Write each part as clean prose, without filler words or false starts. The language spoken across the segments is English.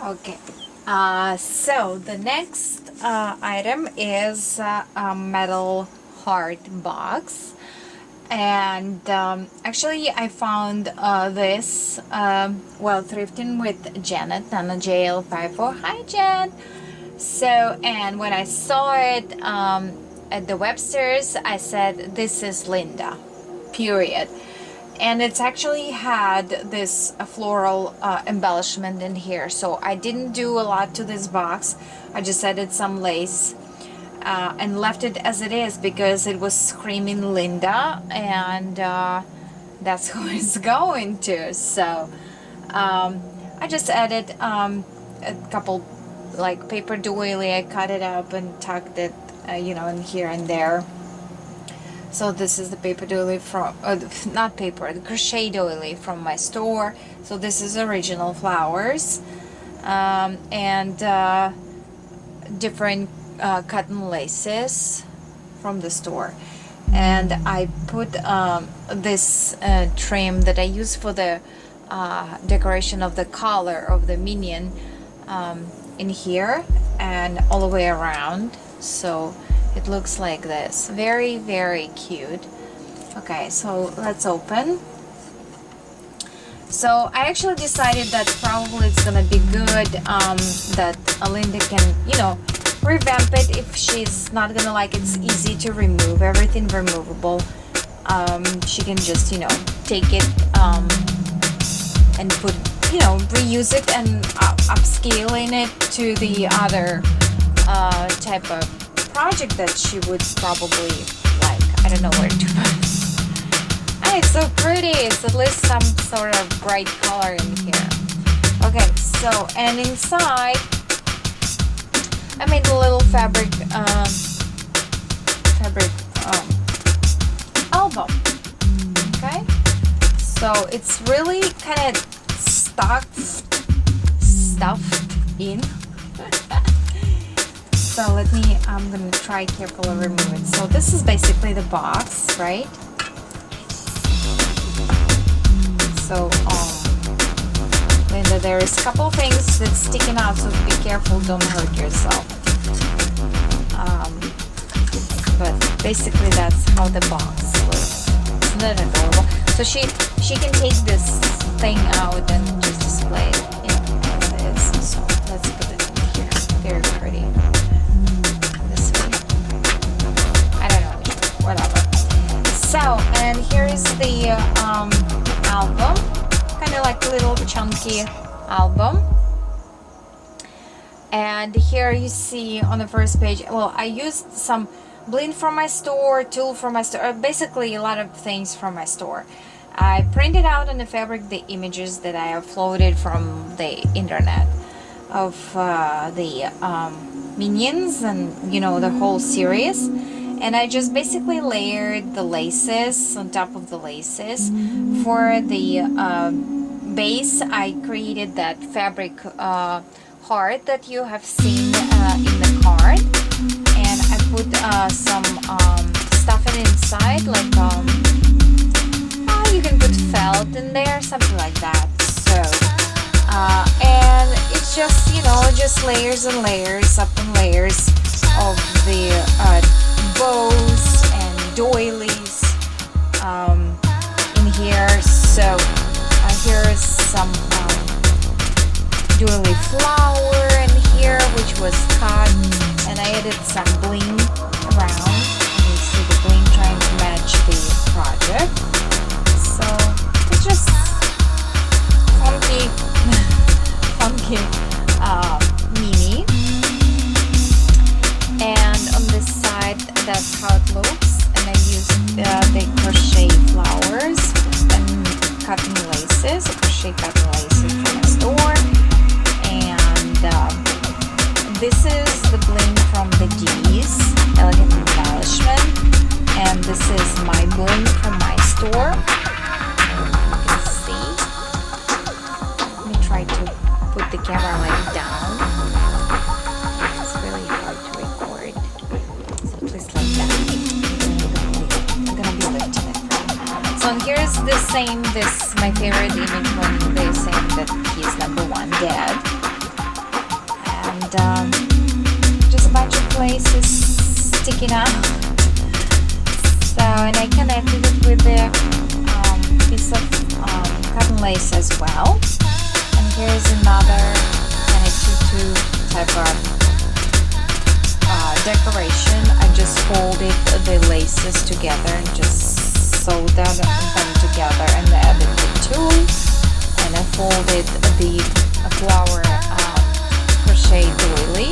Okay. So the next item is a metal heart box. And actually I found this while thrifting with Janet, Nana JL54. Hi Jen! So, and when I saw it at the Webster's, I said, this is Linda, period. And it's actually had this floral embellishment in here. So I didn't do a lot to this box. I just added some lace and left it as it is because it was screaming Linda, and that's who it's going to. So I just added a couple like paper doily. I cut it up and tucked it you know, in here and there. So this is the paper doily from not paper, the crochet doily from my store. So this is original flowers and different cotton laces from the store. And I put this trim that I use for the decoration of the collar of the minion in here and all the way around, so it looks like this. Very, very cute. Okay, so let's open. So I actually decided that probably it's gonna be good that Linda can, you know, revamp it if she's not gonna like it. It's easy to remove, everything removable. She can just, you know, take it and put, you know, reuse it and upscaling it to the other type of project that she would probably like. I don't know where to put it. And it's so pretty. It's at least some sort of bright color in here. Okay, so and inside I made a little fabric album. Okay, so it's really kind of stuffed in. So I'm gonna try carefully remove it. So this is basically the box, right? So Linda, there is a couple things that's sticking out, so be careful, don't hurt yourself. But basically that's how the box looks. Isn't that adorable? So she can take this thing out and just display it as it is. So let's put it in here. Very pretty. This way. I don't know, whatever. So, and here is the album, kind of like a little chunky album. And here you see on the first page, well, I used some bling from my store, tulle from my store, basically a lot of things from my store. I printed out on the fabric the images that I uploaded from the internet of the minions and, you know, the whole series. And I just basically layered the laces on top of the laces. For the base, I created that fabric heart that you have seen in the card. And I put some stuffing inside, like you can put felt in there, something like that. So, and it's just, you know, just layers and layers, up and layers of the bows and doilies in here. So here is some doily flower in here, which was cut, and I added some bling around. And you see the bling trying to match the project. So it's just funky, mini. And on this side, that's how it looks. And I used the crochet flowers and cotton laces, crochet cotton laces from my store. And this is the bling from the D's, Elegant Embellishment. And this is my bling from my store. You can see. Let me try to put the camera like down. It's really hard to record. So please like that. I'm gonna be lifting it. So here's the same, this my favorite image when they say that he's number one dead. sticking up. So, and I connected it with the piece of cotton lace as well. And here's another kind of tutu type of decoration. I just folded the laces together and just sewed them together, and added the tulle, and I folded the flower crocheted lily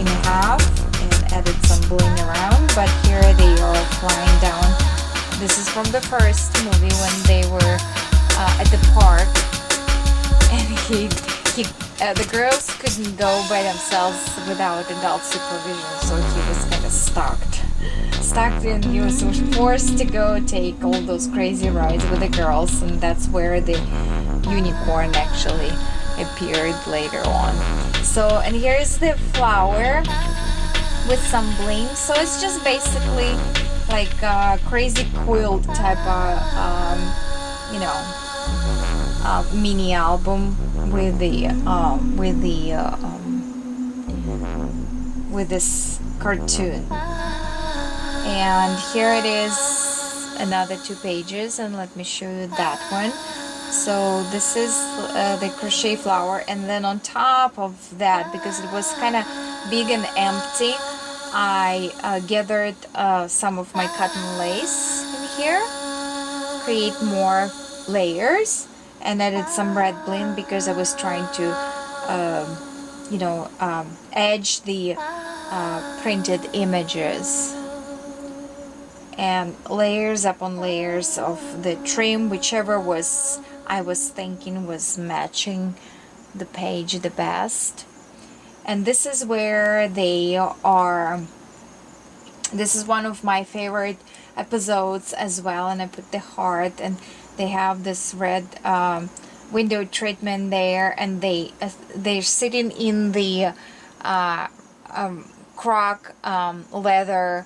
in half and added some bling around. But here they are flying down. This is from the first movie when they were at the park, and the girls couldn't go by themselves without adult supervision, so he was kind of stuck, and he was forced to go take all those crazy rides with the girls, and that's where the unicorn actually appeared later on. So, and here's the flower with some bling. So it's just basically like a crazy quilt type of mini album with this cartoon. And here it is, another 2 pages, and let me show you that one. So this is the crochet flower, and then on top of that, because it was kind of big and empty, I gathered some of my cotton lace in here, create more layers, and added some red bling because I was trying to edge the printed images, and layers upon layers of the trim, whichever I was thinking was matching the page the best. And this is where they are. This is one of my favorite episodes as well, and I put the heart, and they have this red window treatment there, and they're sitting in the croc leather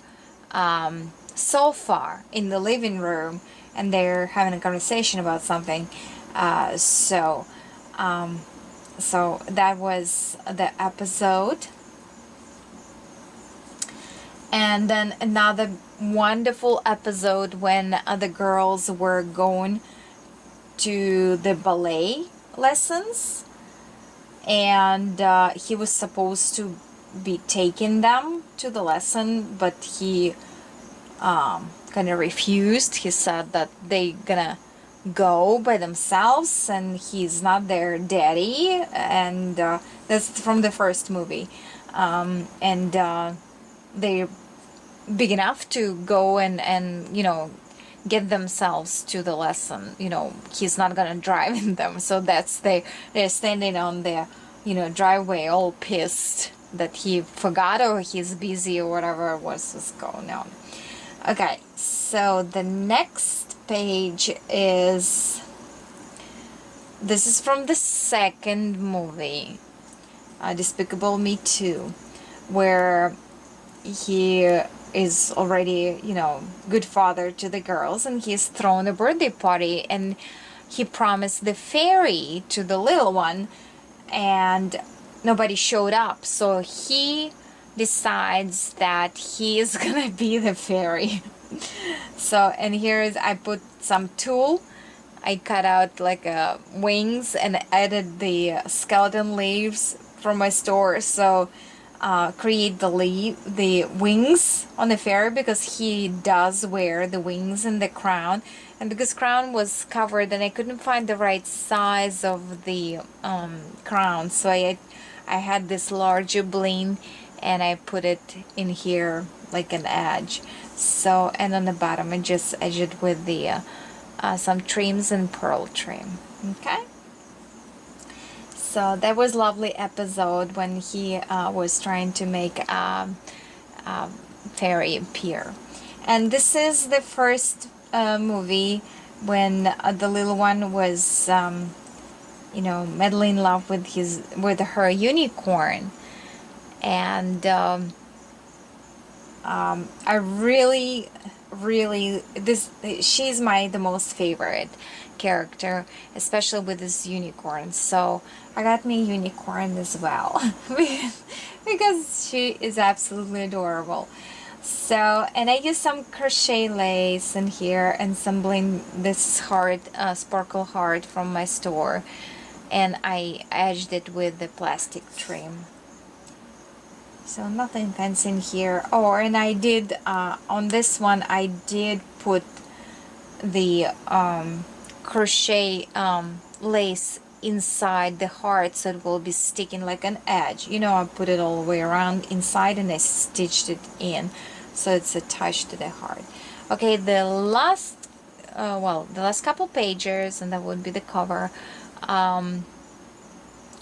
sofa in the living room, and they're having a conversation about something. So that was the episode. And then another wonderful episode when the girls were going to the ballet lessons, and he was supposed to be taking them to the lesson, but he kind of refused. He said that they gonna go by themselves, and he's not their daddy, and that's from the first movie. And they're big enough to go and get themselves to the lesson. He's not gonna drive them, so they're standing on the driveway all pissed that he forgot, or he's busy, or whatever was going on. Okay, so the next page is, this is from the second movie, Despicable Me 2, where he is already, good father to the girls, and he's thrown a birthday party, and he promised the fairy to the little one, and nobody showed up, so he decides that he is gonna be the fairy. So, and I put some tulle, I cut out like wings, and added the skeleton leaves from my store, so create the wings on the fairy, because he does wear the wings and the crown, and because crown was covered and I couldn't find the right size of the crown, so I had this larger bling, and I put it in here like an edge. So, and on the bottom I just edged it with the some trims and pearl trim. Okay, so that was lovely episode when he was trying to make fairy appear. And this is the first movie when the little one was madly in love with her unicorn. And I really she's the most favorite, character, especially with this unicorn. So I got me a unicorn as well because she is absolutely adorable. So, and I used some crochet lace in here and some bling, this heart, sparkle heart from my store, and I edged it with the plastic trim. So nothing fancy in here. Oh, and I did, on this one, I did put the crochet lace inside the heart, so it will be sticking like an edge. You know, I put it all the way around inside and I stitched it in, so it's attached to the heart. Okay, the last couple pages, and that would be the cover,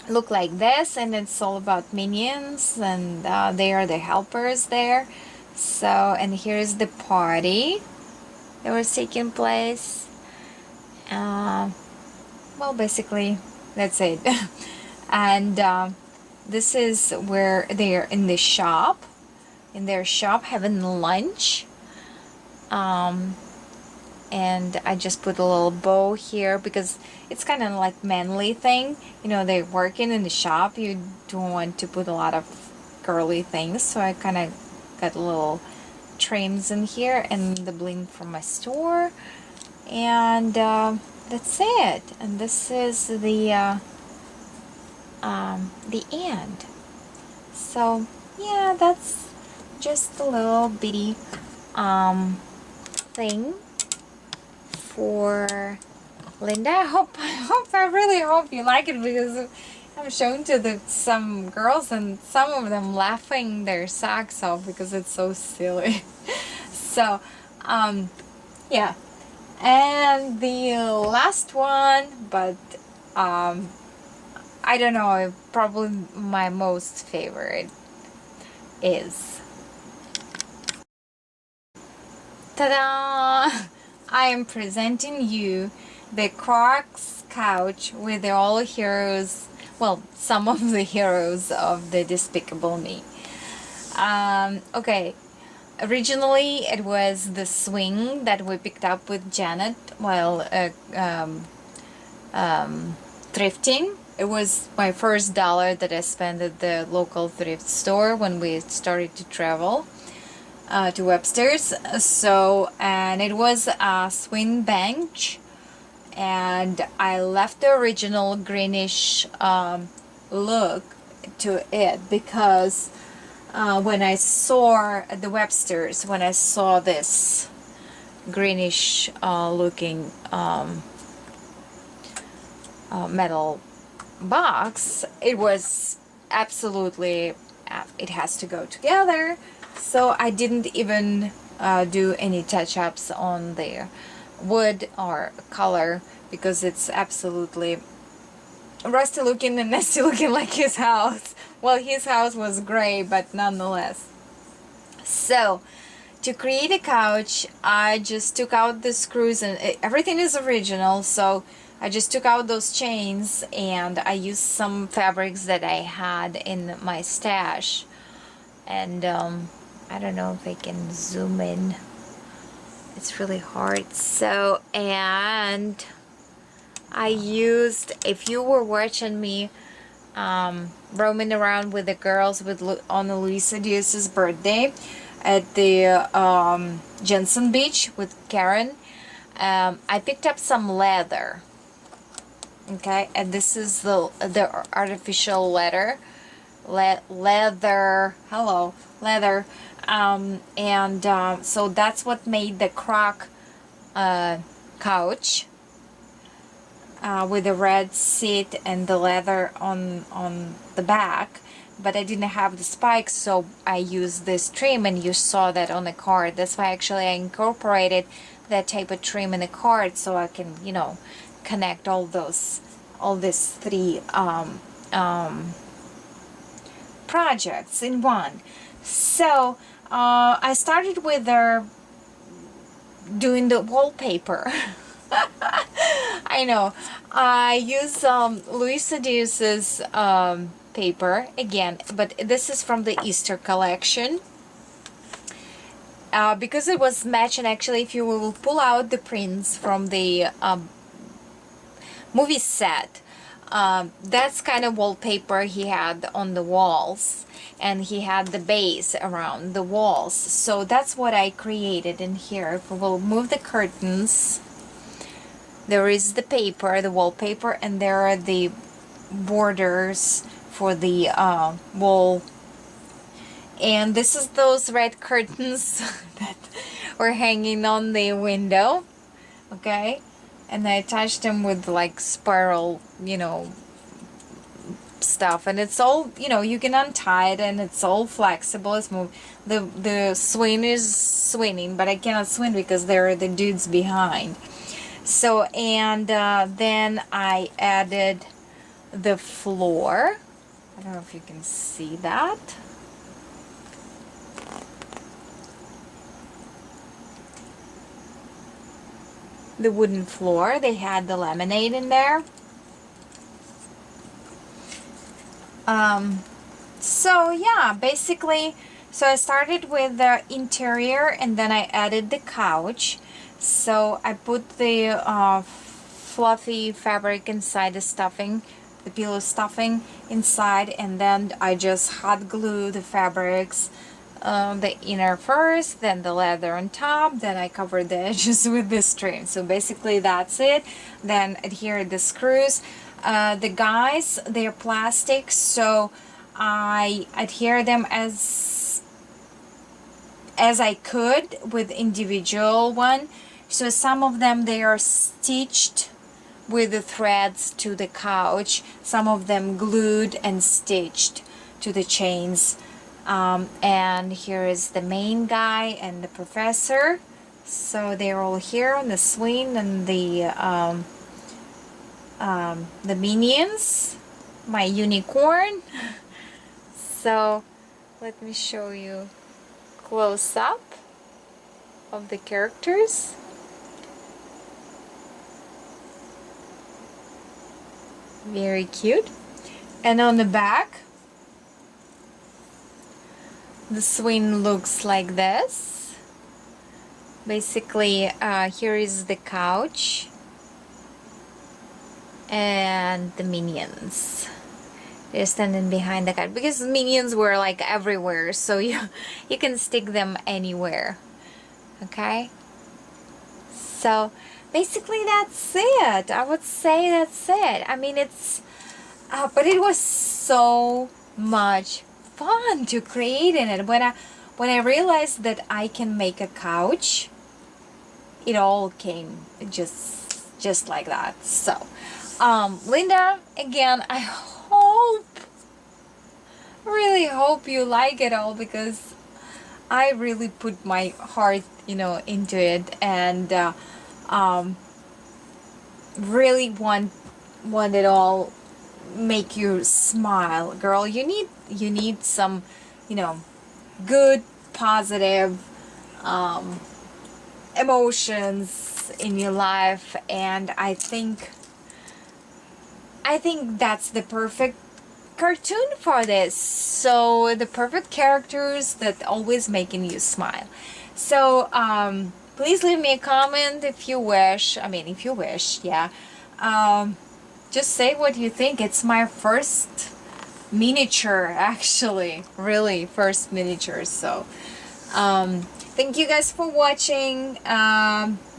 look like this, and it's all about minions, and they are the helpers there. So, and here's the party that was taking place. Well, basically that's it. And this is where they are in the shop, in their shop, having lunch. And I just put a little bow here because it's kind of like manly thing. You know, they're working in the shop, you don't want to put a lot of girly things, so I kind of got little trims in here and the bling from my store. And that's it. And this is the end. So yeah, that's just a little bitty thing for Linda. I really hope you like it, because I'm showing to some girls and some of them laughing their socks off because it's so silly. So yeah, and the last one, but I don't know, probably my most favorite is, ta-da! I am presenting you the Crocs couch with all heroes, well, some of the heroes of the Despicable Me. Okay, originally it was the swing that we picked up with Janet while thrifting. It was my first dollar that I spent at the local thrift store when we started to travel to Webster's. So, and it was a swing bench, and I left the original greenish look to it because when I saw at the Webster's, when I saw this greenish looking metal box, it was absolutely, it has to go together. So I didn't even do any touch-ups on the wood or color, because it's absolutely rusty looking and nasty looking like his house. Well, his house was gray, but nonetheless. So to create a couch, I just took out the screws, and everything is original, so I just took out those chains and I used some fabrics that I had in my stash. And I don't know if I can zoom in, it's really hard. So, and I used, if you were watching me roaming around with the girls on Luisa Diaz's birthday at the Jensen Beach with Karen, I picked up some leather. Okay, and this is the artificial leather, hello, leather, and so that's what made the Croc couch with the red seat and the leather on the back. But I didn't have the spikes, so I used this trim, and you saw that on the card. That's why actually I incorporated that type of trim in the card, so I can, you know, connect all these three projects in one. So I started with doing the wallpaper. I know I use Luisa Diaz's paper again, but this is from the Easter collection. Because it was matching, actually, if you will pull out the prints from the movie set. That's kind of wallpaper he had on the walls, and he had the base around the walls. So that's what I created in here. If we'll move the curtains, there is the paper, the wallpaper, and there are the borders for the wall. And this is those red curtains that were hanging on the window. Okay, and I attached them with like spiral, stuff, and it's all, you can untie it, and it's all flexible. It's the swing is swinging, but I cannot swing because there are the dudes behind. So, and then I added the floor. I don't know if you can see that. The wooden floor, they had the laminate in there. So yeah, basically, so I started with the interior, and then I added the couch. So I put the fluffy fabric inside the stuffing, the pillow stuffing inside, and then I just hot glue the fabrics, the inner first, then the leather on top, then I covered the edges with the string. So basically that's it. Then adhere the screws. The guys, they're plastic, so I adhere them as I could with individual one. So some of them, they are stitched with the threads to the couch, some of them glued and stitched to the chains. And here is the main guy and the professor. So they're all here on the swing, and the minions, my unicorn. So let me show you close up of the characters. Very cute. And on the back, the swing looks like this. Basically, here is the couch and the minions. They're standing behind the couch because minions were like everywhere, so you can stick them anywhere. Okay, so basically that's it. I would say that's it. I mean, it's but it was so much fun to create in it. When I realized that I can make a couch, it all came just like that. So Linda, again, I really hope you like it all, because I really put my heart, into it, and really want it all make you smile. Girl, you need some, good, positive emotions in your life, and I think that's the perfect cartoon for this. So the perfect characters that always making you smile. So please leave me a comment if you wish. I mean, if you wish, yeah. Just say what you think. It's my first miniature, actually, really first miniature. So thank you guys for watching.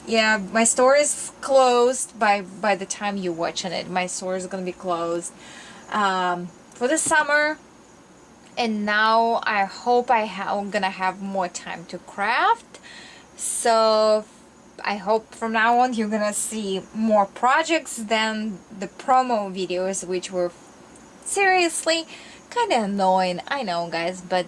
Yeah, my store is closed by the time you're watching it. My store is gonna be closed for the summer, and now I hope I'm gonna have more time to craft. So I hope from now on you're gonna see more projects than the promo videos, which were seriously kind of annoying. I know, guys, but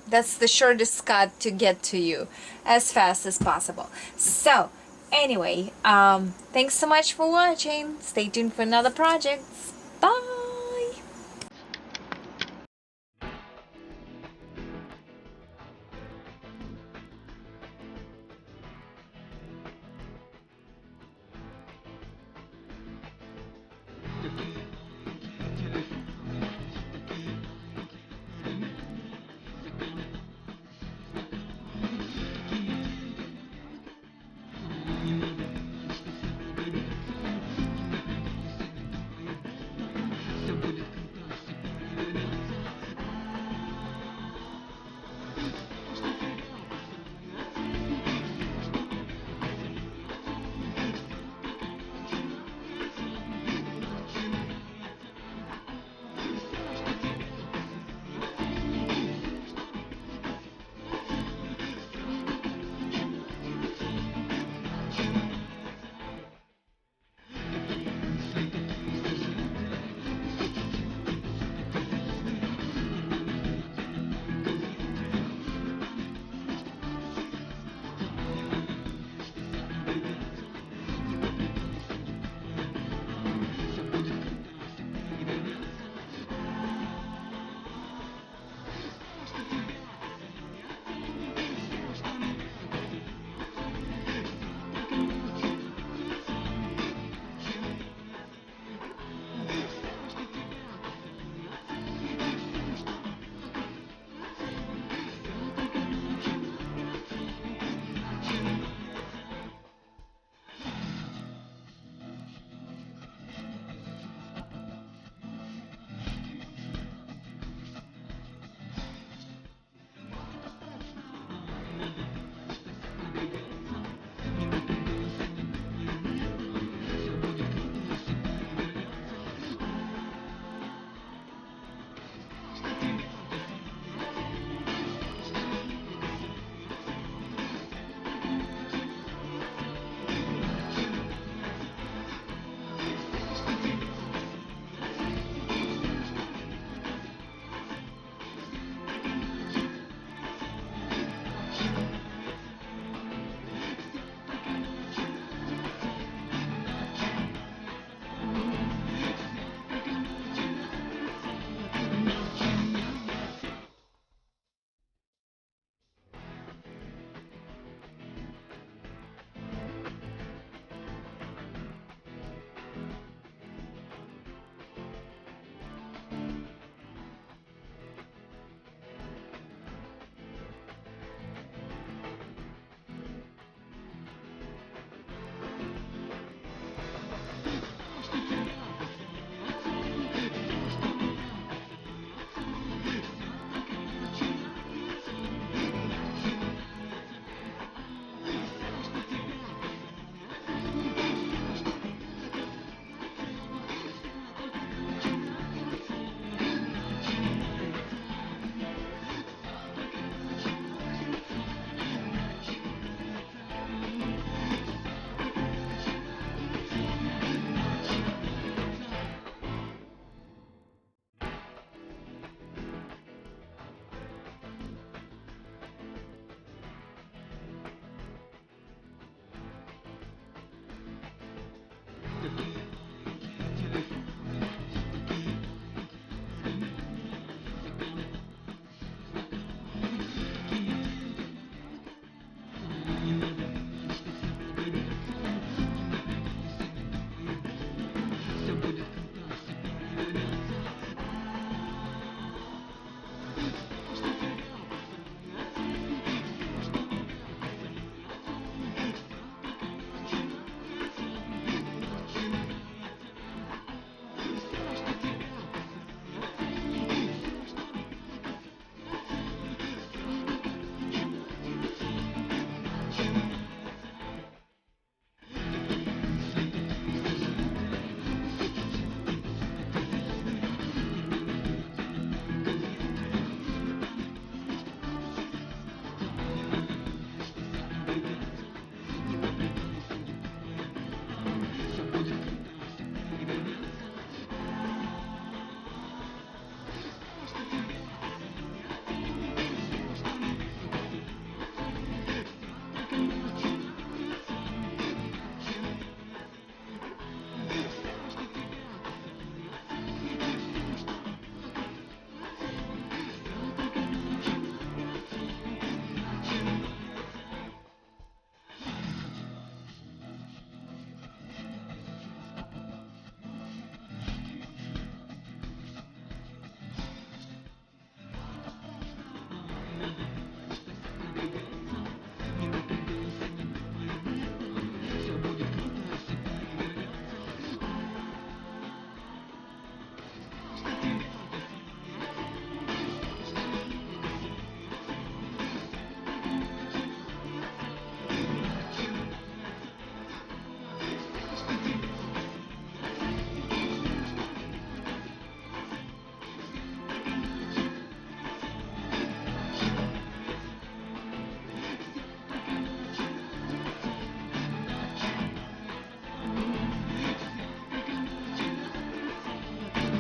that's the shortest cut to get to you as fast as possible. So anyway, thanks so much for watching. Stay tuned for another project. Bye.